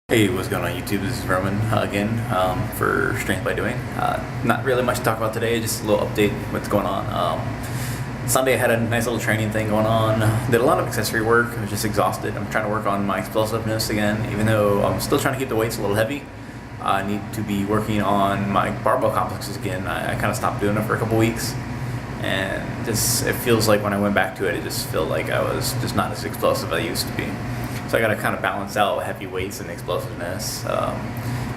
Hey, what's going on YouTube? This is Roman again for Strength by Doing. Not really much to talk about today, just a little update what's going on. Sunday I had a nice little training thing going on. Did a lot of accessory work. I was just exhausted. I'm trying to work on my explosiveness again, even though I'm still trying to keep the weights a little heavy. I need to be working on my barbell complexes again. I kind of stopped doing it for a couple weeks, and just it feels like when I went back to it, it just felt like I was just not as explosive as I used to be. So I got to kind of balance out heavy weights and explosiveness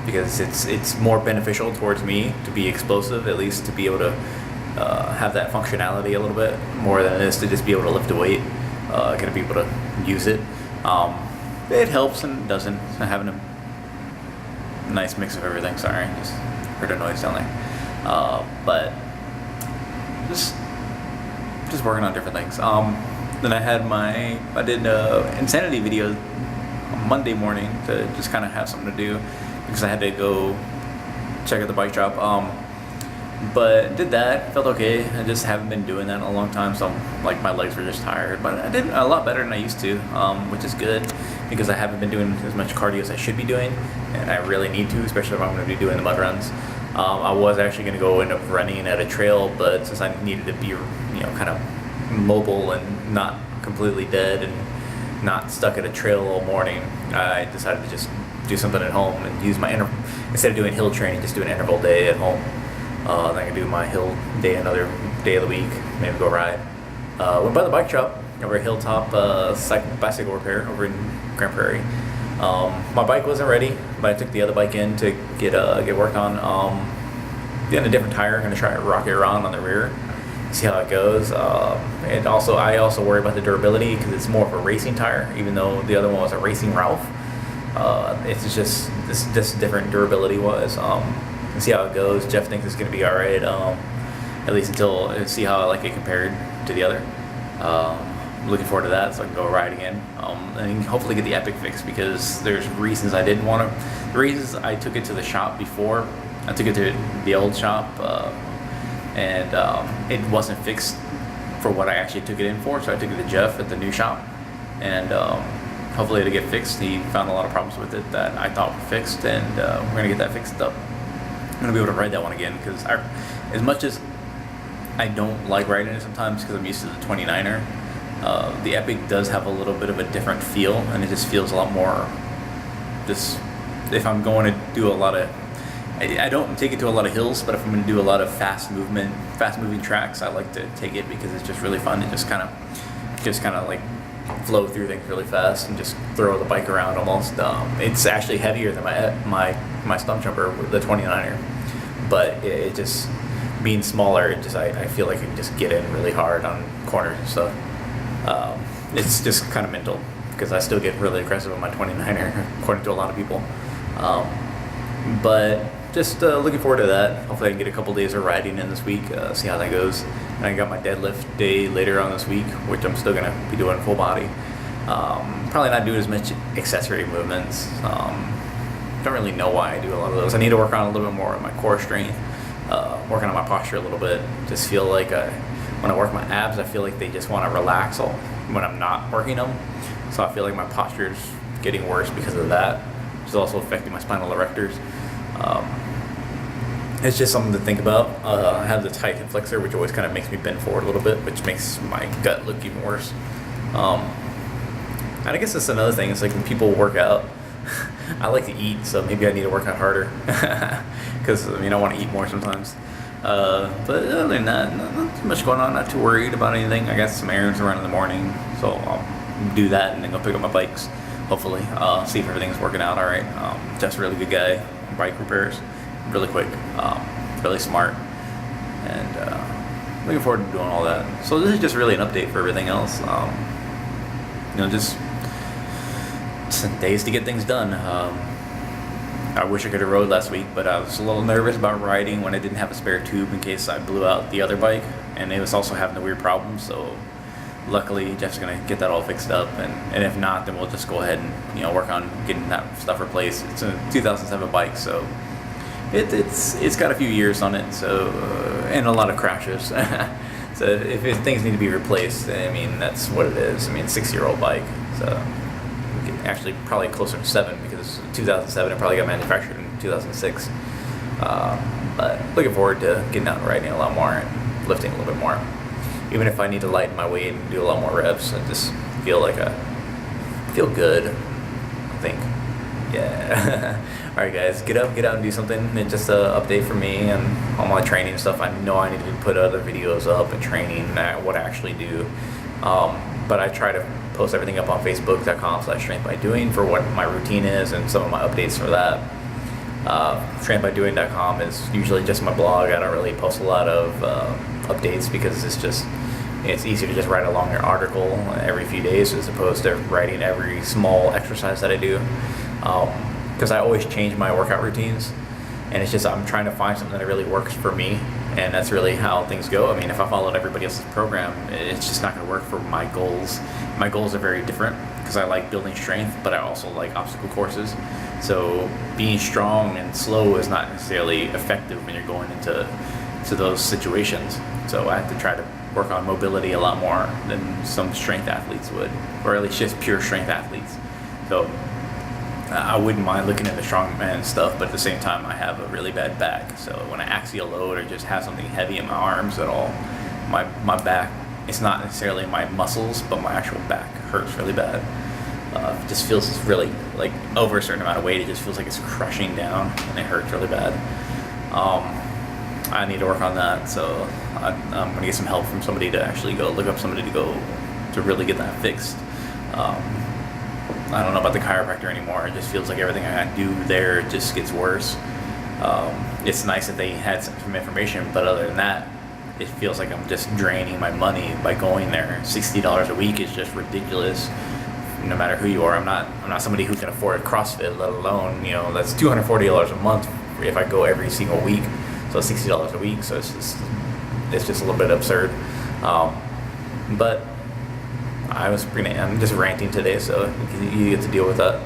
because it's more beneficial towards me to be explosive, at least to be able to have that functionality a little bit more than it is to just be able to lift a weight. Got to be able to use it. It helps and doesn't. Having a nice mix of everything. Sorry, just heard a noise down there. But just working on different things. Then I did insanity video on Monday morning to just kind of have something to do because I had to go check out the bike shop. But did that, felt okay. I just haven't been doing that in a long time, so like my legs were just tired. But I did a lot better than I used to, which is good because I haven't been doing as much cardio as I should be doing, and I really need to, especially if I'm going to be doing the mud runs. I was actually going to go end up running at a trail, but since I needed to be, kind of mobile and not completely dead and not stuck at a trail all morning, I decided to just do something at home and use my instead of doing hill training, just do an interval day at home. Then I can do my hill day another day of the week, maybe go ride. Went by the bike shop over at Hilltop Bicycle Repair over in Grand Prairie. My bike wasn't ready, but I took the other bike in to get worked on. Getting a different tire. I'm gonna try to rock it around on the rear, see how it goes. And also, I also worry about the durability because it's more of a racing tire, even though the other one was a racing Ralph. It's just this different durability wise. And see how it goes. Jeff thinks it's gonna be all right, at least until see how I like it compared to the other. Looking forward to that, so I can go ride again, and hopefully get the Epic fixed because there's reasons I didn't want to. The reasons I took it to the shop before, I took it to the old shop, and it wasn't fixed for what I actually took it in for. So I took it to Jeff at the new shop, and hopefully it'll get fixed. He found a lot of problems with it that I thought were fixed, and we're gonna get that fixed up. I'm gonna be able to ride that one again because as much as I don't like riding it sometimes because I'm used to the 29er. The Epic does have a little bit of a different feel, and it just feels a lot more. Just if I'm going to do a lot of, I don't take it to a lot of hills, but if I'm going to do a lot of fast moving tracks, I like to take it because it's just really fun to just kind of like flow through things really fast and just throw the bike around almost. It's actually heavier than my stump jumper, the 29er, but it just being smaller, I feel like I can just get in really hard on corners and stuff. It's just kind of mental because I still get really aggressive on my 29er, according to a lot of people. But just looking forward to that. Hopefully I can get a couple days of riding in this week, see how that goes. And I got my deadlift day later on this week, which I'm still going to be doing full body. Probably not doing as much accessory movements. Don't really know why I do a lot of those. I need to work on a little bit more of my core strength, working on my posture a little bit. Just feel like when I work my abs, I feel like they just want to relax when I'm not working them. So I feel like my posture is getting worse because of that, which is also affecting my spinal erectors. It's just something to think about. I have the tight hip flexor, which always kind of makes me bend forward a little bit, which makes my gut look even worse. And I guess that's another thing. It's like when people work out, I like to eat, so maybe I need to work out harder because I want to eat more sometimes. But other than that, not too much going on. Not too worried about anything. I got some errands to run in the morning, so I'll do that and then go pick up my bikes. Hopefully, see if everything's working out all right. Jeff's a really good guy. Bike repairs, really quick, really smart, and looking forward to doing all that. So this is just really an update for everything else. Just some days to get things done. I wish I could have rode last week, but I was a little nervous about riding when I didn't have a spare tube in case I blew out the other bike, and it was also having a weird problem. So luckily Jeff's gonna get that all fixed up, and if not, then we'll just go ahead and work on getting that stuff replaced. It's a 2007 bike, so it's got a few years on it, so and a lot of crashes. So if things need to be replaced, I mean that's what it is. I mean 6-year-old bike, so actually probably closer to 7 because was 2007. It probably got manufactured in 2006. But looking forward to getting out and riding a lot more and lifting a little bit more. Even if I need to lighten my weight and do a lot more reps, I just feel good, I think. Yeah. Alright guys, get out and do something. It's just an update for me and all my training stuff. I know I need to put other videos up and training, what I actually do. But I try to post everything up on facebook.com/strengthbydoing for what my routine is and some of my updates for that. Strengthbydoing.com is usually just my blog. I don't really post a lot of updates because it's easier to just write a longer article every few days as opposed to writing every small exercise that I do. Because I always change my workout routines, and it's just I'm trying to find something that really works for me, and that's really how things go. I mean, if I followed everybody else's program, it's just not going to work for my goals. My goals are very different because I like building strength, but I also like obstacle courses. So being strong and slow is not necessarily effective when you're going into those situations. So I have to try to work on mobility a lot more than some strength athletes would, or at least just pure strength athletes. So I wouldn't mind looking at the strongman stuff, but at the same time I have a really bad back. So when I axial load or just have something heavy in my arms at all, my back, it's not necessarily my muscles, but my actual back hurts really bad. It just feels really, like, over a certain amount of weight, it just feels like it's crushing down and it hurts really bad. I need to work on that, so I'm gonna get some help from somebody to actually go look up somebody to really get that fixed. I don't know about the chiropractor anymore. It just feels like everything I do there just gets worse. It's nice that they had some information, but other than that, it feels like I'm just draining my money by going there. $60 a week is just ridiculous. No matter who you are, I'm not somebody who can afford CrossFit, let alone, that's $240 a month if I go every single week. So $60 a week. So it's just a little bit absurd. But I'm just ranting today, so you get to deal with that.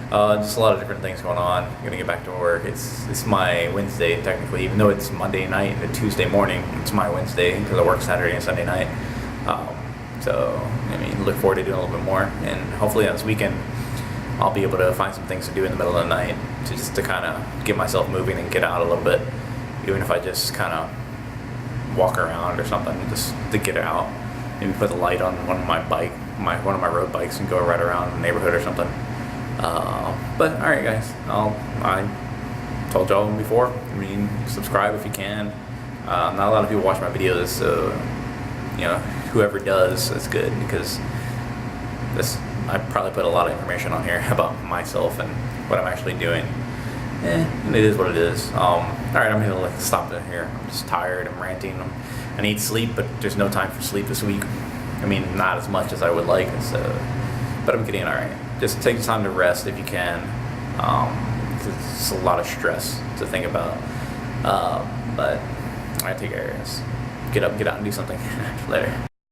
Just a lot of different things going on. I'm gonna get back to work. It's my Wednesday technically, even though it's Monday night and Tuesday morning. It's my Wednesday because I work Saturday and Sunday night. So look forward to doing a little bit more, and hopefully on this weekend I'll be able to find some things to do in the middle of the night to kind of get myself moving and get out a little bit, even if I just kind of walk around or something, just to get out. Maybe put the light on one of my road bikes and go right around the neighborhood or something. But all right, guys, I told y'all before. Subscribe if you can. Not a lot of people watch my videos, so whoever does, that's good, because I probably put a lot of information on here about myself and what I'm actually doing. And it is what it is. All right, I'm gonna stop it here. I'm just tired. I'm ranting. I need sleep, but there's no time for sleep this week. Not as much as I would like. So, but I'm getting all right. Just take time to rest if you can. It's a lot of stress to think about. But I take care. Get up, get out, and do something. Later.